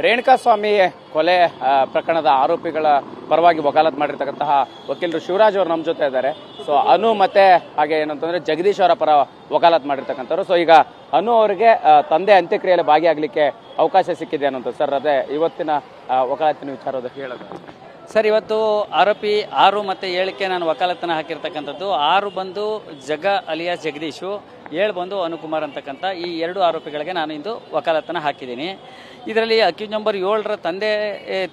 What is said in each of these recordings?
ರೇಣುಕಾಸ್ವಾಮಿ ಕೊಲೆ ಪ್ರಕರಣದ ಆರೋಪಿಗಳ ಪರವಾಗಿ ವಕಾಲತ್ ಮಾಡಿರ್ತಕ್ಕಂತಹ ವಕೀಲರು ಶಿವರಾಜ್ ಅವರು ನಮ್ಮ ಜೊತೆ ಇದ್ದಾರೆ. ಸೊ ಅನು ಮತ್ತೆ ಹಾಗೆ ಏನಂತಂದ್ರೆ ಜಗದೀಶ್ ಅವರ ಪರ ವಕಾಲತ್ ಮಾಡಿರ್ತಕ್ಕಂಥವ್ರು. ಸೊ ಈಗ ಅನು ಅವರಿಗೆ ತಂದೆ ಅಂತ್ಯಕ್ರಿಯೆಯಲ್ಲಿ ಭಾಗಿಯಾಗಲಿಕ್ಕೆ ಅವಕಾಶ ಸಿಕ್ಕಿದೆ ಅನ್ನೋದು ಸರ್, ಅದೇ ಇವತ್ತಿನ ವಕಾಲತ್ತಿನ ವಿಚಾರದ ಹೇಳೋದು ಸರ್. ಇವತ್ತು ಆರೋಪಿ 6 ಮತ್ತು 7ಕ್ಕೆ ನಾನು ವಕಾಲತ್ತನ್ನು ಹಾಕಿರ್ತಕ್ಕಂಥದ್ದು. 6 ಬಂದು ಜಗ ಅಲಿಯಾಸ್ ಜಗದೀಶು, 7 ಬಂದು ಅನುಕುಮಾರ್ ಅಂತಕ್ಕಂಥ ಈ 2 ಆರೋಪಿಗಳಿಗೆ ನಾನು ಇಂದು ವಕಾಲತ್ತನ್ನು ಹಾಕಿದ್ದೀನಿ. ಇದರಲ್ಲಿ ಅಕ್ಯೂಸ್ ನಂಬರ್ 7ರ ತಂದೆ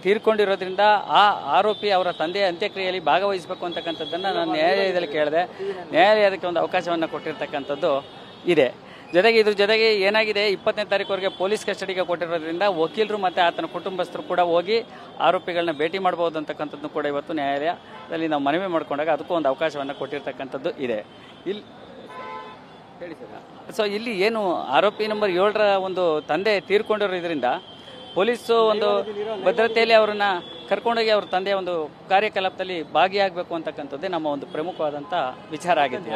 ತೀರ್ಕೊಂಡಿರೋದ್ರಿಂದ ಆ ಆರೋಪಿ ಅವರ ತಂದೆ ಅಂತ್ಯಕ್ರಿಯೆಯಲ್ಲಿ ಭಾಗವಹಿಸಬೇಕು ಅಂತಕ್ಕಂಥದ್ದನ್ನು ನಾನು ನ್ಯಾಯಾಲಯದಲ್ಲಿ ಕೇಳಿದೆ. ನ್ಯಾಯಾಲಯ ಅದಕ್ಕೆ ಒಂದು ಅವಕಾಶವನ್ನು ಕೊಟ್ಟಿರ್ತಕ್ಕಂಥದ್ದು ಇದೆ. ಇದ್ರ ಜೊತೆಗೆ ಏನಾಗಿದೆ, 20ನೇ ತಾರೀಕುವರೆಗೆ ಪೊಲೀಸ್ ಕಸ್ಟಡಿಗೆ ಕೊಟ್ಟಿರೋದ್ರಿಂದ ವಕೀಲರು ಮತ್ತು ಆತನ ಕುಟುಂಬಸ್ಥರು ಕೂಡ ಹೋಗಿ ಆರೋಪಿಗಳನ್ನ ಭೇಟಿ ಮಾಡ್ಬೋದು ಅಂತಕ್ಕಂಥದ್ದು ಕೂಡ ಇವತ್ತು ನ್ಯಾಯಾಲಯದಲ್ಲಿ ನಾವು ಮನವಿ ಮಾಡಿಕೊಂಡಾಗ ಅದಕ್ಕೂ ಒಂದು ಅವಕಾಶವನ್ನು ಕೊಟ್ಟಿರ್ತಕ್ಕಂಥದ್ದು ಇದೆ. ಇಲ್ಲಿ ಹೇಳಿ ಸರ್. ಸೊ ಇಲ್ಲಿ ಏನು ಆರೋಪಿ ನಂಬರ್ 7ರ ಒಂದು ತಂದೆ ತೀರ್ಕೊಂಡಿರೋದ್ರಿಂದ ಪೊಲೀಸು ಒಂದು ಭದ್ರತೆಯಲ್ಲಿ ಅವರನ್ನ ಕರ್ಕೊಂಡೋಗಿ ಅವ್ರ ತಂದೆಯ ಒಂದು ಕಾರ್ಯಕಲಾಪದಲ್ಲಿ ಭಾಗಿಯಾಗಬೇಕು ಅಂತಕ್ಕಂಥದ್ದೇ ನಮ್ಮ ಒಂದು ಪ್ರಮುಖವಾದಂಥ ವಿಚಾರ ಆಗಿದೆ.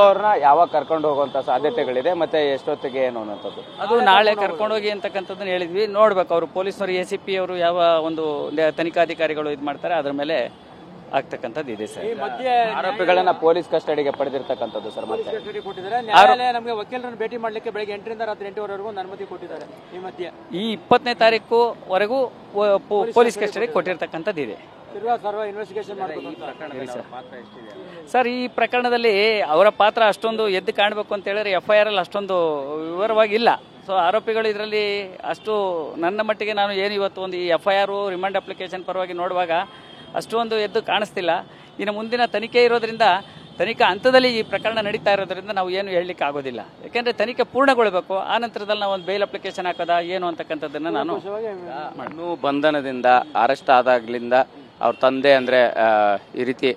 ಅವ್ರನ್ನ ಯಾವಾಗ ಕರ್ಕೊಂಡು ಹೋಗುವಂಥ ಸಾಧ್ಯತೆಗಳಿದೆ ಮತ್ತೆ ಎಷ್ಟೊತ್ತಿಗೆ ಏನು ಅನ್ನೋಂಥದ್ದು ಅದು ನಾಳೆ ಕರ್ಕೊಂಡೋಗಿ ಅಂತಕ್ಕಂಥದ್ದನ್ನ ಹೇಳಿದ್ವಿ. ನೋಡ್ಬೇಕು ಅವರು ಪೊಲೀಸರು ACP ಅವರು ಯಾವ ಒಂದು ತನಿಖಾಧಿಕಾರಿಗಳು ಇದು ಮಾಡ್ತಾರೆ ಅದ್ರ ಮೇಲೆ ಆಗ್ತಕ್ಕಂಥದ್ದು ಇದೆ ಸರ್. ಆರೋಪಿಗಳನ್ನ ಪೊಲೀಸ್ ಕಸ್ಟಡಿಗೆ ಪಡೆದಿರ್ತಕ್ಕಂಥದ್ದು ಸರ್. ಮತ್ತೆ ನಮಗೆ ವಕೀಲರನ್ನು ಭೇಟಿ ಮಾಡಲಿಕ್ಕೆ ಬೆಳಗ್ಗೆ 8ರಿಂದ ರಾತ್ರಿ 8ವರೆಗೂ ಅನುಮತಿ ಕೊಟ್ಟಿದ್ದಾರೆ. ಈ ಮಧ್ಯೆ ಈ 20ನೇ ತಾರೀಕುವರೆಗೂ ಪೊಲೀಸ್ ಕಸ್ಟಡಿಗೆ ಕೊಟ್ಟಿರ್ತಕ್ಕಂಥದ್ದು ಇದೆ ಸರ್. ಈ ಪ್ರಕರಣದಲ್ಲಿ ಅವರ ಪಾತ್ರ ಅಷ್ಟೊಂದು ಎದ್ದು ಕಾಣಬೇಕು ಅಂತ ಹೇಳಿದ್ರೆ FIR ಅಲ್ಲಿ ಅಷ್ಟೊಂದು ವಿವರವಾಗಿಲ್ಲ. ಸೊ ಆರೋಪಿಗಳು ಇದರಲ್ಲಿ ಅಷ್ಟು ನನ್ನ ಮಟ್ಟಿಗೆ ನಾನು ಏನು ಇವತ್ತು ಒಂದು ಈ FIR ರಿಮಾಂಡ್ ಅಪ್ಲಿಕೇಶನ್ ಪರವಾಗಿ ನೋಡುವಾಗ ಅಷ್ಟೊಂದು ಎದ್ದು ಕಾಣಿಸ್ತಿಲ್ಲ. ಇನ್ನು ಮುಂದಿನ ತನಿಖೆ ಇರೋದ್ರಿಂದ ತನಿಖಾ ಹಂತದಲ್ಲಿ ಈ ಪ್ರಕರಣ ನಡೀತಾ ಇರೋದ್ರಿಂದ ನಾವು ಏನು ಹೇಳಲಿಕ್ಕೆ ಆಗೋದಿಲ್ಲ. ಯಾಕೆಂದರೆ ತನಿಖೆ ಪೂರ್ಣಗೊಳ್ಳಬೇಕು. ಆ ನಂತರದಲ್ಲಿ ನಾವು ಒಂದು ಬೇಲ್ ಅಪ್ಲಿಕೇಶನ್ ಹಾಕೋದಾ ಏನು ಅಂತಕ್ಕಂಥದ್ದನ್ನು ನಾನು ಬಂಧನದಿಂದ ಅರೆಸ್ಟ್ ಆದಾಗ್ಲಿಂದ ಅವ್ರ ತಂದೆ ಅಂದರೆ ಈ ರೀತಿ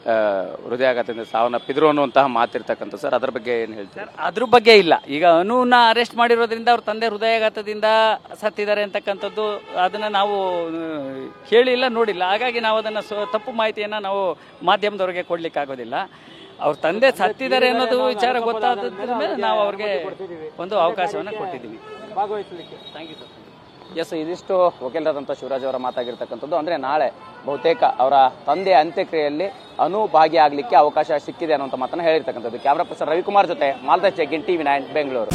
ಹೃದಯಾಘಾತದಿಂದ ಸಾವನ್ನಪ್ಪಿದ್ರು ಅನ್ನುವಂತಹ ಮಾತಿರ್ತಕ್ಕಂಥ ಸರ್, ಅದ್ರ ಬಗ್ಗೆ ಏನು ಹೇಳ್ತಾರೆ? ಅದ್ರ ಬಗ್ಗೆ ಇಲ್ಲ. ಈಗ ಅನುನ ಅರೆಸ್ಟ್ ಮಾಡಿರೋದ್ರಿಂದ ಅವ್ರ ತಂದೆ ಹೃದಯಾಘಾತದಿಂದ ಸತ್ತಿದ್ದಾರೆ ಅಂತಕ್ಕಂಥದ್ದು ಅದನ್ನು ನಾವು ಕೇಳಿಲ್ಲ, ನೋಡಿಲ್ಲ. ಹಾಗಾಗಿ ನಾವು ಅದನ್ನು ತಪ್ಪು ಮಾಹಿತಿಯನ್ನು ನಾವು ಮಾಧ್ಯಮದವ್ರಿಗೆ ಕೊಡ್ಲಿಕ್ಕೆ ಆಗೋದಿಲ್ಲ. ಅವ್ರ ತಂದೆ ಸತ್ತಿದ್ದಾರೆ ಅನ್ನೋದು ವಿಚಾರ ಗೊತ್ತಾದ ಮೇಲೆ ನಾವು ಅವ್ರಿಗೆ ಒಂದು ಅವಕಾಶವನ್ನು ಕೊಟ್ಟಿದ್ದೀವಿ ಭಾಗವಹಿಸಲಿಕ್ಕೆ. Thank you sir. ಎಸ್, ಇದಿಷ್ಟು ವಕೀಲರಾದಂಥ ಶಿವರಾಜ್ ಅವರ ಮಾತಾಗಿರ್ತಕ್ಕಂಥದ್ದು. ಅಂದರೆ ನಾಳೆ ಬಹುತೇಕ ಅವರ ತಂದೆಯ ಅಂತ್ಯಕ್ರಿಯೆಯಲ್ಲಿ ಅನು ಭಾಗಿಯಾಗಲಿಕ್ಕೆ ಅವಕಾಶ ಸಿಕ್ಕಿದೆ ಅನ್ನುವಂಥ ಮಾತನ್ನು ಹೇಳಿರ್ತಕ್ಕಂಥದ್ದು. ಕ್ಯಾಮ್ರಾ ಪರ್ಸನ್ ರವಿಕುಮಾರ್ ಜೊತೆ ಮಾಲ್ದಾಸ್ ಜಗ್ಗಿನ್, TV9 ಬೆಂಗಳೂರು.